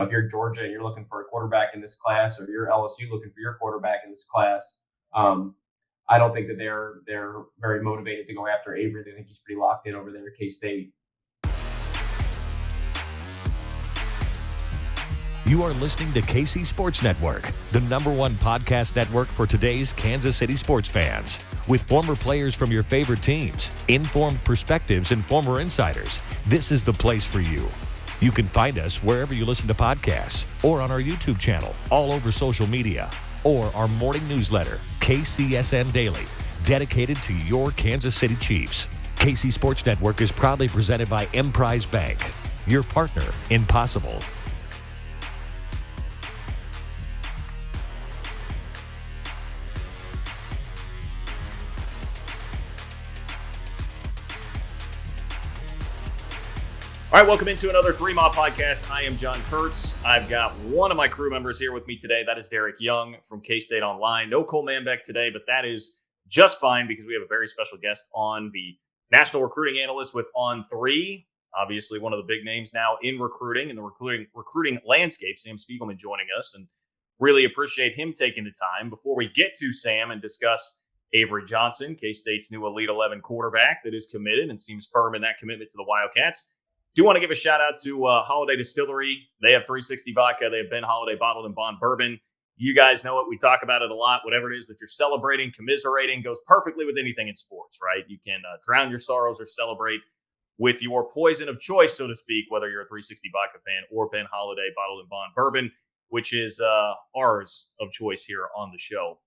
if you're Georgia and you're looking for a quarterback in this class, or you're LSU looking for your quarterback in this class, I don't think that they're very motivated to go after Avery. They think he's pretty locked in over there at K-State. You are listening to KC Sports Network, the #1 podcast network for today's Kansas City sports fans. With former players from your favorite teams, informed perspectives, and former insiders, this is the place for you. You can find us wherever you listen to podcasts, or on our YouTube channel, all over social media, or our morning newsletter, KCSN Daily, dedicated to your Kansas City Chiefs. KC Sports Network is proudly presented by Emprise Bank, your partner in possible. All right, welcome into another 3 Mile podcast. I am John Kurtz. I've got one of my crew members here with me today. That is Derek Young from K-State Online. No Cole Manbeck today, but that is just fine because we have a very special guest on, the national recruiting analyst with On3. Obviously, one of the big names now in recruiting, in the recruiting landscape. Sam Spiegelman joining us, and really appreciate him taking the time. Before we get to Sam and discuss Avery Johnson, K-State's new Elite 11 quarterback that is committed and seems firm in that commitment to the Wildcats, do want to give a shout out to Holiday Distillery. They have 360 vodka. They have Ben Holiday bottled in bond bourbon. You guys know it. We talk about it a lot. Whatever it is that you're celebrating, commiserating, goes perfectly with anything in sports, right? You can drown your sorrows or celebrate with your poison of choice, so to speak, whether you're a 360 vodka fan or Ben Holiday bottled in bond bourbon, which is ours of choice here on the show.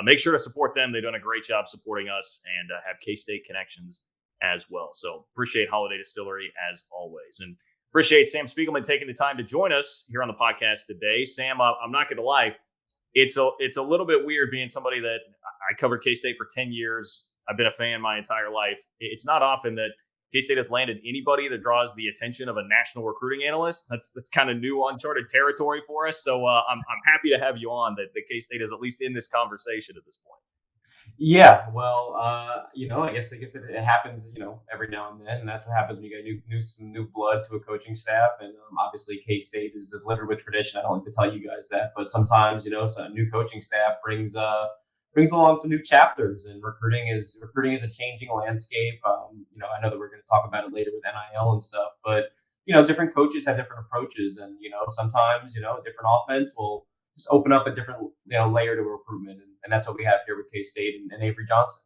Make sure to support them. They've done a great job supporting us and have K-State connections as well. So appreciate Holiday Distillery as always. And appreciate Sam Spiegelman taking the time to join us here on the podcast today. Sam, I'm not going to lie. It's a little bit weird being somebody that I covered K-State for 10 years. I've been a fan my entire life. It's not often that K-State has landed anybody that draws the attention of a national recruiting analyst. That's kind of new, uncharted territory for us. So I'm happy to have you on, that K-State is at least in this conversation at this point. Yeah, well, I guess it happens, every now and then, and that's what happens when you get some new blood to a coaching staff. And obviously, K-State is littered with tradition. I don't like to tell you guys that, but sometimes, so a new coaching staff brings along some new chapters. And recruiting is a changing landscape. I know that we're going to talk about it later with NIL and stuff, but different coaches have different approaches, and sometimes a different offense will just open up a different layer to recruitment, and that's what we have here with K-State and Avery Johnson.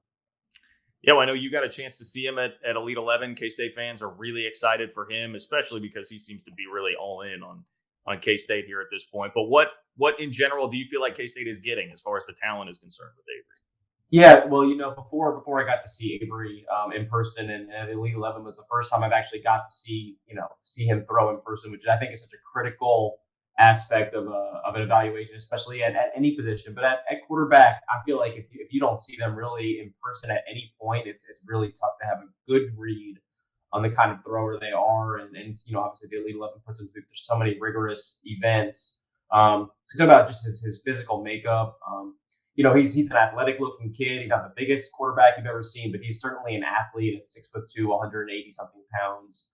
Yeah, well, I know you got a chance to see him at Elite 11. K-State fans are really excited for him, especially because he seems to be really all in on K-State here at this point. But what in general do you feel like K-State is getting as far as the talent is concerned with Avery? Yeah, well, before I got to see Avery in person, and Elite 11 was the first time I've actually got to see him throw in person, which I think is such a critical aspect of an evaluation, especially at any position. But at quarterback, I feel like if you don't see them really in person at any point, it's really tough to have a good read on the kind of thrower they are. And obviously the Elite 11 puts them through so many rigorous events. To talk about just his physical makeup, he's an athletic looking kid. He's not the biggest quarterback you've ever seen, but he's certainly an athlete at 6'2", 180 something pounds.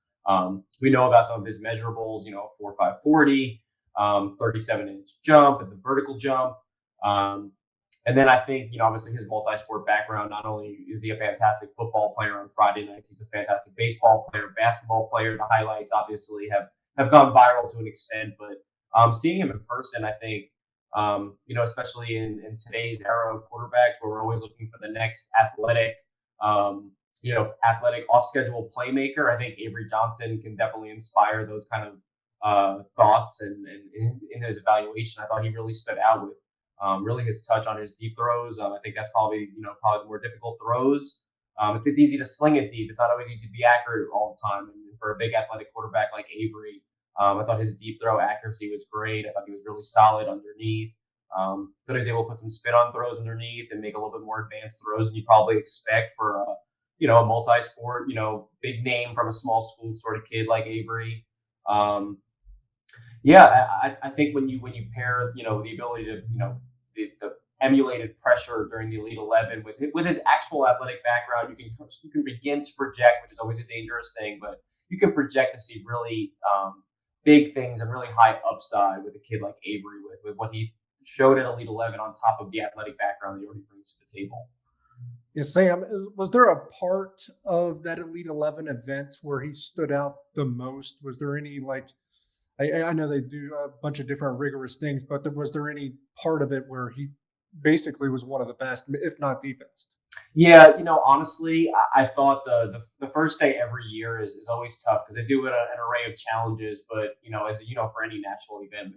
We know about some of his measurables, 4.5 40. 37-inch jump and the vertical jump. And then I think, obviously his multi-sport background, not only is he a fantastic football player on Friday nights, he's a fantastic baseball player, basketball player. The highlights obviously have gone viral to an extent, but seeing him in person, I think, especially in today's era of quarterbacks where we're always looking for the next athletic off-schedule playmaker, I think Avery Johnson can definitely inspire those kind of thoughts, and in his evaluation, I thought he really stood out with really his touch on his deep throws. I think that's probably the more difficult throws. It's easy to sling it deep. It's not always easy to be accurate all the time. And for a big athletic quarterback like Avery, I thought his deep throw accuracy was great. I thought he was really solid underneath. Thought he was able to put some spin on throws underneath and make a little bit more advanced throws than you probably expect for a multi-sport, big name from a small school sort of kid like Avery. I think when you pair, the ability to, the emulated pressure during the Elite 11 with his actual athletic background, you can begin to project, which is always a dangerous thing, but you can project to see really big things and really high upside with a kid like Avery with what he showed at Elite 11 on top of the athletic background he already brings to the table. Yeah, Sam, was there a part of that Elite 11 event where he stood out the most? Was there any, like, I know they do a bunch of different rigorous things, but was there any part of it where he basically was one of the best, if not the best? Yeah, honestly, I thought the first day every year is always tough because they do an array of challenges. But as for any national event,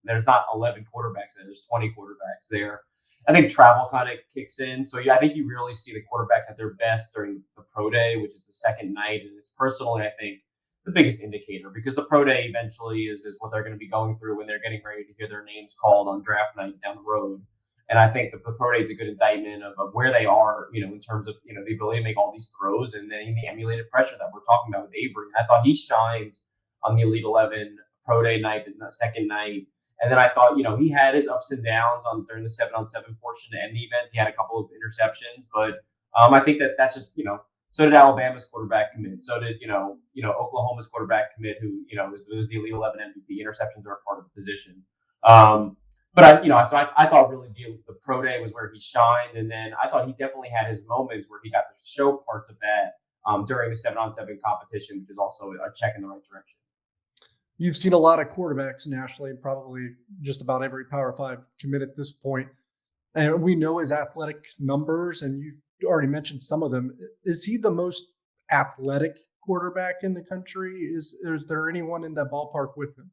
there's not 11 quarterbacks there. There's 20 quarterbacks there. I think travel kind of kicks in. So yeah, I think you really see the quarterbacks at their best during the pro day, which is the second night, and it's personally I think the biggest indicator because the pro day eventually is what they're going to be going through when they're getting ready to hear their names called on draft night down the road. And I think the pro day is a good indictment of where they are, in terms of, the ability to make all these throws and then the emulated pressure that we're talking about with Avery. And I thought he shined on the Elite 11 pro day night, the second night. And then I thought, he had his ups and downs during the 7-on-7 portion to end the event. He had a couple of interceptions, but I think that's just, so did Alabama's quarterback commit. So did, Oklahoma's quarterback commit who, was the Elite 11 MVP. Interceptions are a part of the position. But I thought really the pro day was where he shined, and then I thought he definitely had his moments where he got to show parts of that during the 7-on-7 competition, which is also a check in the right direction. You've seen a lot of quarterbacks nationally, probably just about every Power 5 commit at this point. And we know his athletic numbers, and you already mentioned some of them. Is he the most athletic quarterback in the country? Is there anyone in that ballpark with him?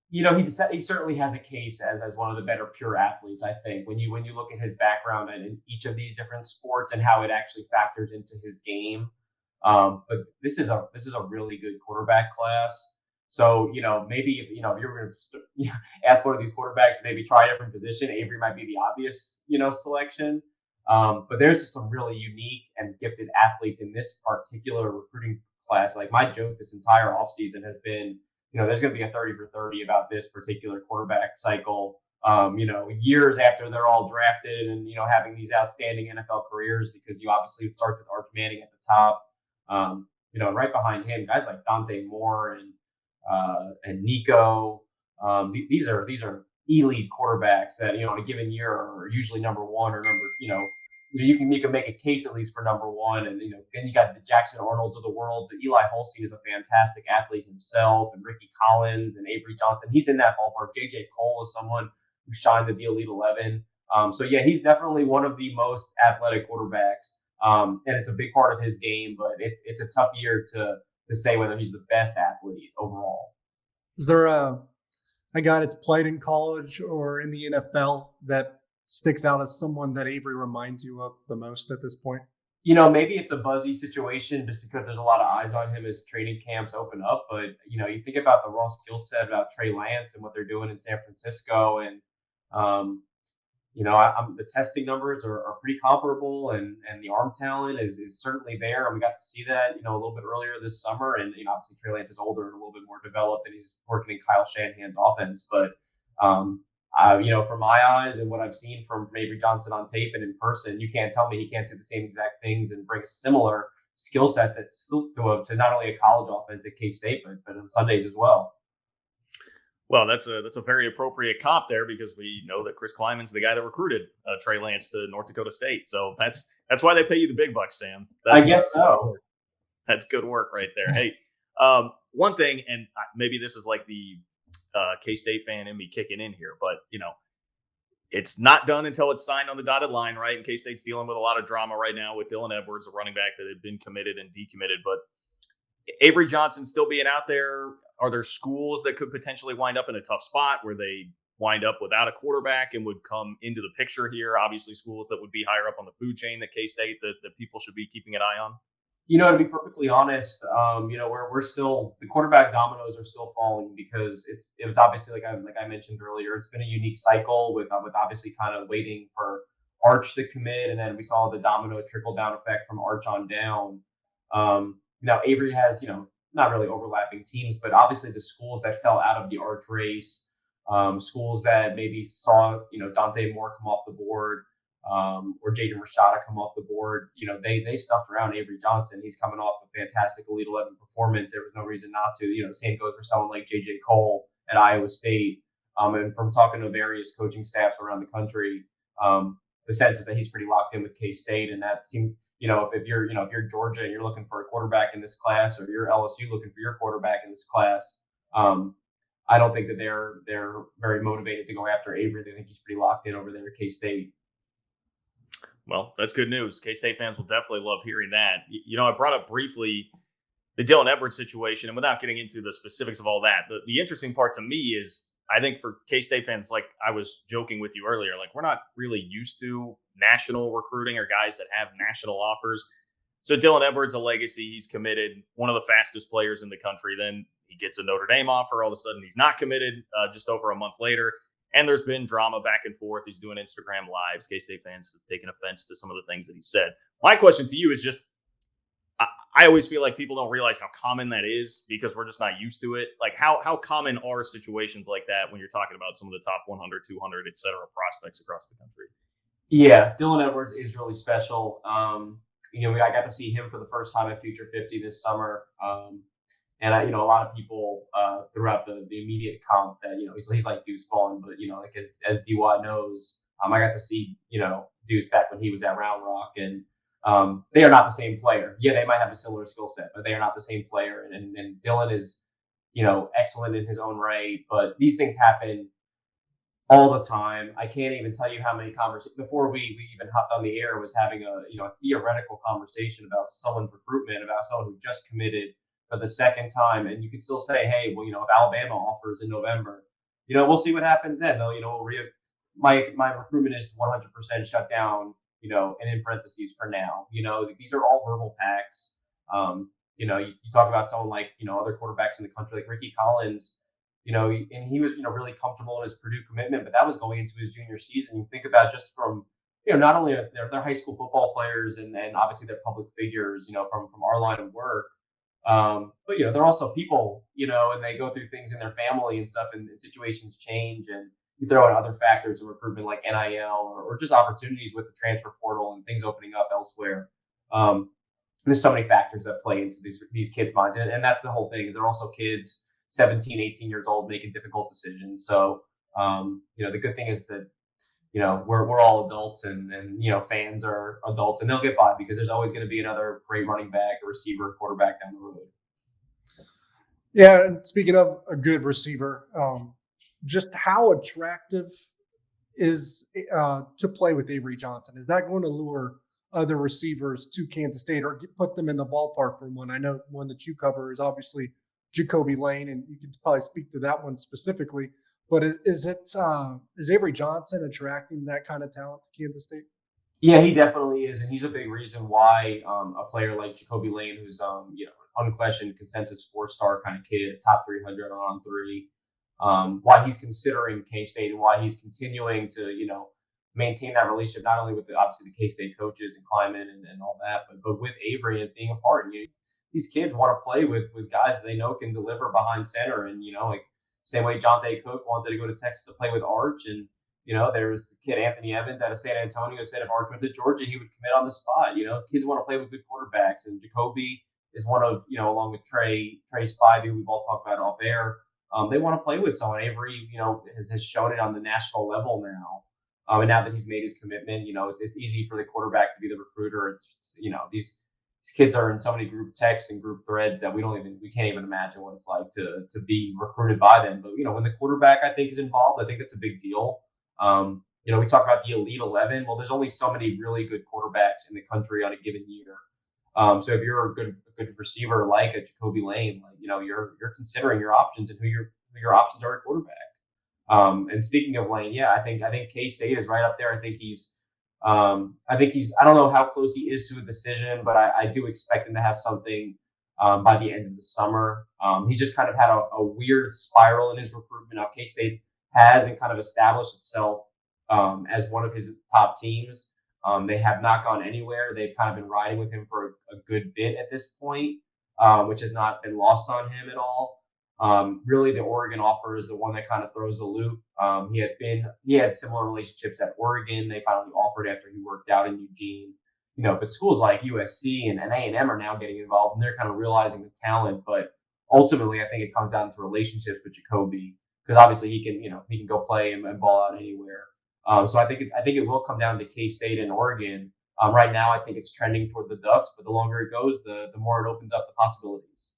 He certainly has a case as one of the better pure athletes. I think when you look at his background and in each of these different sports and how it actually factors into his game. But this is a really good quarterback class. So maybe if you're going to ask one of these quarterbacks to maybe try a different position, Avery might be the obvious selection. But there's just some really unique and gifted athletes in this particular recruiting class. Like my joke this entire offseason has been, there's going to be a 30 for 30 about this particular quarterback cycle. Years after they're all drafted and having these outstanding NFL careers, because you obviously start with Arch Manning at the top. Right behind him, guys like Dante Moore and Nico. These are elite quarterbacks that in a given year are usually number one or you can make a case at least for number one. And then you got the Jackson Arnolds of the world. The Eli Holstein is a fantastic athlete himself, and Ricky Collins and Avery Johnson. He's in that ballpark. JJ Cole is someone who shined at the Elite 11. So yeah, he's definitely one of the most athletic quarterbacks. And it's a big part of his game, but it's a tough year to say whether he's the best athlete overall. Is there a guy that's played in college or in the NFL that sticks out as someone that Avery reminds you of the most at this point? Maybe it's a buzzy situation just because there's a lot of eyes on him as training camps open up. But, you think about the raw skill set about Trey Lance and what they're doing in San Francisco. And, the testing numbers are pretty comparable, and the arm talent is certainly there. And we got to see that, a little bit earlier this summer. And, obviously Trey Lance is older and a little bit more developed, and he's working in Kyle Shanahan's offense. But, from my eyes and what I've seen from Avery Johnson on tape and in person, you can't tell me he can't do the same exact things and bring a similar skill set to not only a college offense at K-State, but on Sundays as well. Well, that's a very appropriate comp there, because we know that Chris Kleiman's the guy that recruited Trey Lance to North Dakota State. So that's why they pay you the big bucks, Sam. I guess so. That's good work right there. Hey, one thing, and maybe this is like the K-State fan in me kicking in here, but it's not done until it's signed on the dotted line, right? And K-State's dealing with a lot of drama right now with Dylan Edwards, a running back that had been committed and decommitted. But Avery Johnson still being out there, are there schools that could potentially wind up in a tough spot where they wind up without a quarterback and would come into the picture here? Obviously, schools that would be higher up on the food chain that K-State that people should be keeping an eye on. To be perfectly honest, we're still, the quarterback dominoes are still falling because it was obviously like I mentioned earlier, it's been a unique cycle with obviously kind of waiting for Arch to commit, and then we saw the domino trickle down effect from Arch on down. Avery has not really overlapping teams, but obviously the schools that fell out of the Arch race, schools that maybe saw Dante Moore come off the board. or Jaden Rashada come off the board. They stuffed around Avery Johnson. He's coming off a fantastic Elite 11 performance. There was no reason not to. The same goes for someone like J.J. Cole at Iowa State. And from talking to various coaching staffs around the country, the sense is that he's pretty locked in with K-State, and that seems, if you're Georgia and you're looking for a quarterback in this class, or you're LSU looking for your quarterback in this class, I don't think that they're very motivated to go after Avery. They think he's pretty locked in over there at K-State. Well, that's good news. K-State fans will definitely love hearing that. I brought up briefly the Dylan Edwards situation, and without getting into the specifics of all that, the interesting part to me is, I think for K-State fans, like I was joking with you earlier, like we're not really used to national recruiting or guys that have national offers. So Dylan Edwards, a legacy, he's committed, one of the fastest players in the country. Then he gets a Notre Dame offer. All of a sudden he's not committed just over a month later. And there's been drama back and forth. He's doing Instagram lives. K-State fans have taken offense to some of the things that he said. My question to you is just, I always feel like people don't realize how common that is because we're just not used to it. Like how common are situations like that when you're talking about some of the top 100, 200, et cetera, prospects across the country? Yeah, Dylan Edwards is really special. I got to see him for the first time at Future 50 this summer. And a lot of people throughout the immediate comp that, he's like Deuce Vaughn, but, like as DY knows, I got to see, Deuce back when he was at Round Rock, and they are not the same player. Yeah, they might have a similar skill set, but they are not the same player. And Dylan is, excellent in his own right, but these things happen all the time. I can't even tell you how many conversations before we even hopped on the air was having a theoretical conversation about someone's recruitment, about someone who just committed for the second time, and you could still say, hey, well, if Alabama offers in November, we'll see what happens then. Though, my recruitment is 100% shut down, and in parentheses for now. These are all verbal pacts. You talk about someone like other quarterbacks in the country, like Ricky Collins. And he was really comfortable in his Purdue commitment, but that was going into his junior season. You think about just from not only they're high school football players and obviously they're public figures, from our line of work. But they're also people, and they go through things in their family and stuff, and situations change, and you throw in other factors of recruitment like NIL or just opportunities with the transfer portal and things opening up elsewhere. There's so many factors that play into these kids' minds, and that's the whole thing. Is they're also kids, 17, 18 years old, making difficult decisions. So the good thing is that we're all adults, and fans are adults, and they'll get by because there's always going to be another great running back, a receiver, quarterback down the road. Yeah, and speaking of a good receiver, just how attractive is to play with Avery Johnson? Is that going to lure other receivers to Kansas State or put them in the ballpark for one? I know one that you cover is obviously Jacoby Lane, and you can probably speak to that one specifically. But is Avery Johnson attracting that kind of talent to Kansas State? Yeah, he definitely is, and he's a big reason why a player like Jacoby Lane, who's unquestioned consensus 4-star kind of kid, top 300 on On3, why he's considering K-State and why he's continuing to maintain that relationship not only with obviously the K-State coaches and Kleiman and all that, but with Avery and being a part. These kids want to play with guys that they know can deliver behind center, and like same way Jonte Cook wanted to go to Texas to play with Arch, and there was the kid Anthony Evans out of San Antonio said if Arch went to Georgia, he would commit on the spot. Kids want to play with good quarterbacks, and Jacoby is one of along with Trey Spivey, we've all talked about off air. They want to play with someone. Avery, has shown it on the national level now. And now that he's made his commitment, it's easy for the quarterback to be the recruiter. It's these kids are in so many group texts and group threads that we can't even imagine what it's like to be recruited by them. But when the quarterback I think is involved, I think that's a big deal. We talk about the Elite 11. Well, there's only so many really good quarterbacks in the country on a given year. So if you're a good receiver like a Jacoby Lane, you're considering your options and who your options are at quarterback. And speaking of Lane, yeah, I think K-State is right up there. I think he's I don't know how close he is to a decision, but I do expect him to have something by the end of the summer. He's just kind of had a weird spiral in his recruitment. Now K-State has and kind of established itself as one of his top teams. They have not gone anywhere. They've kind of been riding with him for a good bit at this point, which has not been lost on him at all. Really, the Oregon offer is the one that kind of throws the loop. He had similar relationships at Oregon. They finally offered after he worked out in Eugene. But schools like USC and A&M are now getting involved, and they're kind of realizing the talent. But ultimately, I think it comes down to relationships with Jacoby, because obviously he can go play and ball out anywhere. So I think it will come down to K-State and Oregon. Right now, I think it's trending toward the Ducks, but the longer it goes, the more it opens up the possibilities.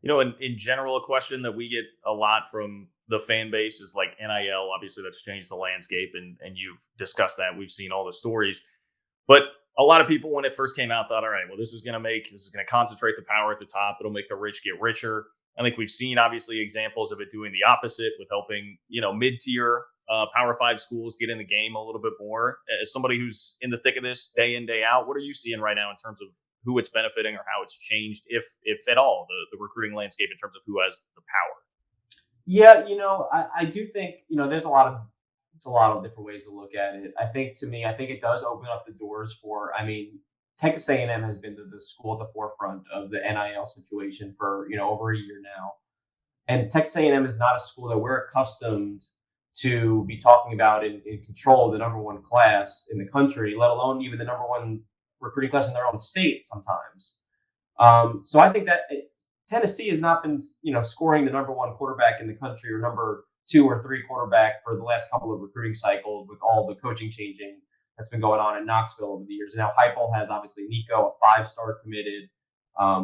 In general, a question that we get a lot from the fan base is like NIL. Obviously, that's changed the landscape, and you've discussed that. We've seen all the stories. But a lot of people, when it first came out, thought, all right, well, this is going to concentrate the power at the top. It'll make the rich get richer. I think we've seen, obviously, examples of it doing the opposite with helping, mid-tier Power 5 schools get in the game a little bit more. As somebody who's in the thick of this day in, day out, what are you seeing right now in terms of who it's benefiting or how it's changed, if at all, the recruiting landscape in terms of who has the power? Yeah, I do think, there's a lot of different ways to look at it. I think it does open up the doors for, Texas A&M has been the school at the forefront of the NIL situation for, over a year now. And Texas A&M is not a school that we're accustomed to be talking about in control of the number one class in the country, let alone even the number one recruiting class in their own state sometimes. So I think that Tennessee has not been, scoring the number one quarterback in the country or number 2 or 3 quarterback for the last couple of recruiting cycles with all the coaching changing that's been going on in Knoxville over the years. Now Heupel has obviously Nico, a 5-star committed,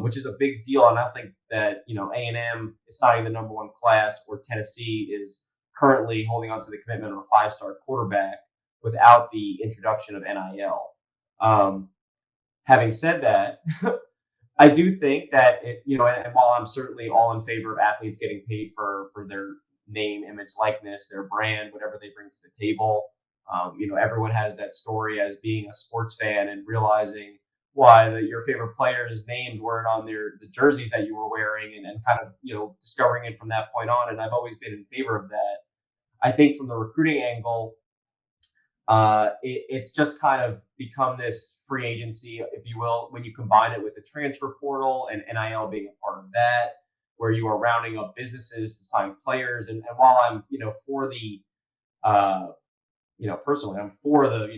which is a big deal. And I think that, A&M is signing the number one class, or Tennessee is currently holding on to the commitment of a 5-star quarterback without the introduction of NIL. Having said that, I do think that and while I'm certainly all in favor of athletes getting paid for their name, image, likeness, their brand, whatever they bring to the table, everyone has that story as being a sports fan and realizing why your favorite players' names weren't on the jerseys that you were wearing, and kind of discovering it from that point on. And I've always been in favor of that. I think from the recruiting angle, it's just kind of become this free agency, if you will, when you combine it with the transfer portal and NIL being a part of that, where you are rounding up businesses to sign players. And while I'm, for the, personally, I'm for the,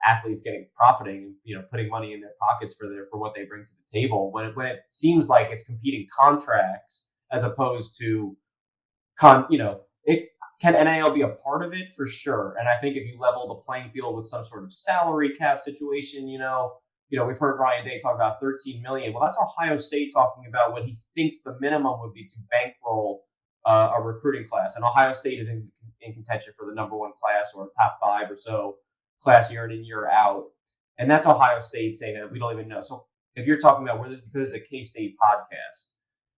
athletes profiting, putting money in their pockets for what they bring to the table. When it seems like it's competing contracts as opposed to, can NIL be a part of it? For sure. And I think if you level the playing field with some sort of salary cap situation, we've heard Ryan Day talk about $13 million. Well, that's Ohio State talking about what he thinks the minimum would be to bankroll a recruiting class. And Ohio State is in contention for the number one class or top 5 or so class year in and year out. And that's Ohio State saying that we don't even know. So if you're talking about because it's a K-State podcast,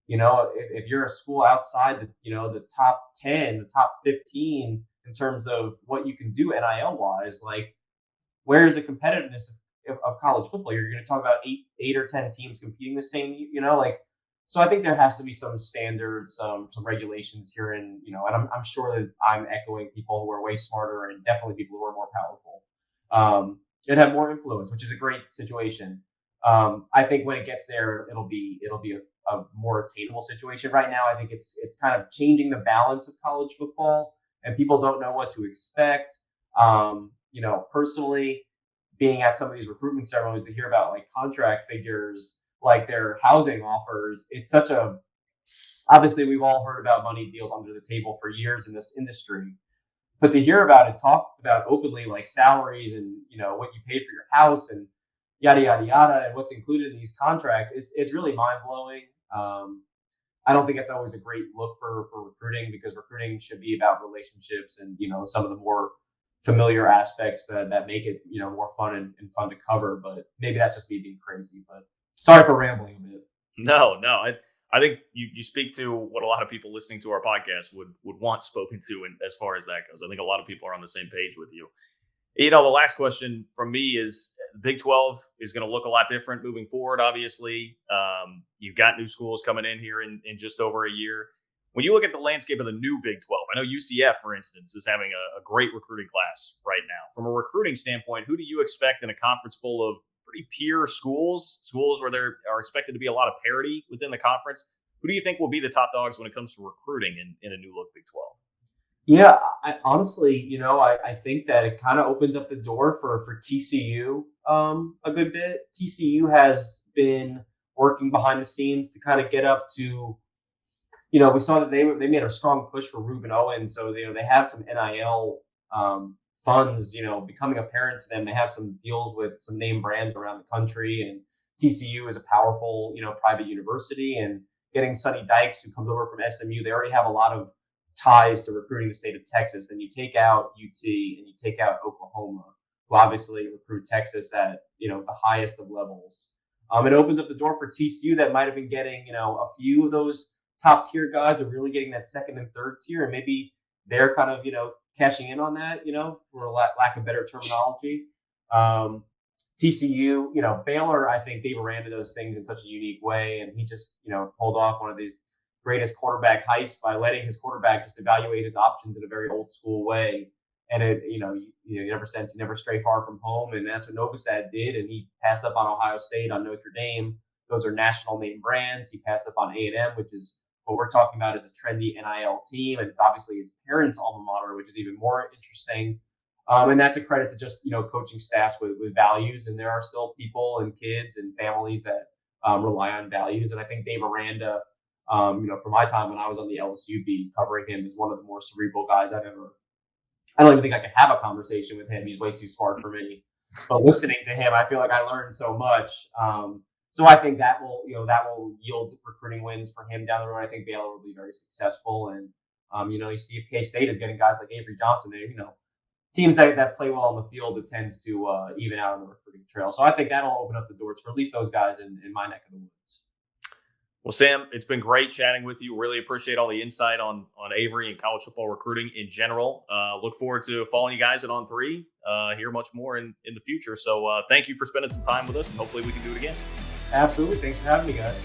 if you're a school outside the top 10, the top 15 in terms of what you can do NIL wise, like where is the competitiveness of college football? You're going to talk about eight or 10 teams competing the same, so I think there has to be some standards, some regulations here, and I'm sure that I'm echoing people who are way smarter and definitely people who are more powerful, and have more influence, which is a great situation. I think when it gets there, it'll be a more attainable situation. Right now, I think it's kind of changing the balance of college football, and people don't know what to expect. Personally, being at some of these recruitment ceremonies to hear about like contract figures, like their housing offers, it's obviously we've all heard about money deals under the table for years in this industry, but to hear about it talked about openly, like salaries and what you pay for your house and yada yada yada, and what's included in these contracts, it's really mind blowing. I don't think it's always a great look for recruiting, because recruiting should be about relationships and some of the more familiar aspects that make it more fun and fun to cover. But maybe that's just me being crazy. But sorry for rambling a bit. No, I think you speak to what a lot of people listening to our podcast would want spoken to, and as far as that goes, I think a lot of people are on the same page with you. The last question from me is the Big 12 is going to look a lot different moving forward, obviously. You've got new schools coming in here in just over a year. When you look at the landscape of the new Big 12, I know UCF, for instance, is having a great recruiting class right now. From a recruiting standpoint, who do you expect in a conference full of pretty peer schools where there are expected to be a lot of parity within the conference? Who do you think will be the top dogs when it comes to recruiting in a new look Big 12? Yeah, honestly, I think that it kind of opens up the door for TCU a good bit. TCU has been working behind the scenes to kind of get up to, we saw that they made a strong push for Ruben Owens, so they have some NIL funds, becoming apparent to them. They have some deals with some name brands around the country, and TCU is a powerful, private university, and getting Sonny Dykes, who comes over from SMU, they already have a lot of ties to recruiting the state of Texas. And you take out UT and you take out Oklahoma, who obviously recruit Texas at, the highest of levels. It opens up the door for TCU that might have been getting, a few of those top tier guys, but really getting that second and third tier. And maybe they're kind of, cashing in on that, for lack of better terminology. TCU, Baylor, I think Dave Aranda does things in such a unique way. And he just, pulled off one of these greatest quarterback heists by letting his quarterback just evaluate his options in a very old school way. And it, you never stray far from home. And that's what Novosad did. And he passed up on Ohio State, on Notre Dame. Those are national name brands. He passed up on A&M, which is what we're talking about as a trendy NIL team. And it's obviously his parents' alma mater, which is even more interesting. And that's a credit to just, coaching staffs with values. And there are still people and kids and families that rely on values. And I think Dave Aranda, for my time when I was on the LSU beat, covering him is one of the more cerebral guys I don't even think I could have a conversation with him. He's way too smart for me. But listening to him, I feel like I learned so much. So I think that will yield recruiting wins for him down the road. I think Baylor will be very successful. And, you see if K-State is getting guys like Avery Johnson, teams that play well on the field, it tends to even out on the recruiting trail. So I think that'll open up the doors for at least those guys in my neck of the woods. Well, Sam, it's been great chatting with you. Really appreciate all the insight on Avery and college football recruiting in general. Look forward to following you guys at On3. Hear much more in the future. So thank you for spending some time with us, and hopefully we can do it again. Absolutely. Thanks for having me, guys.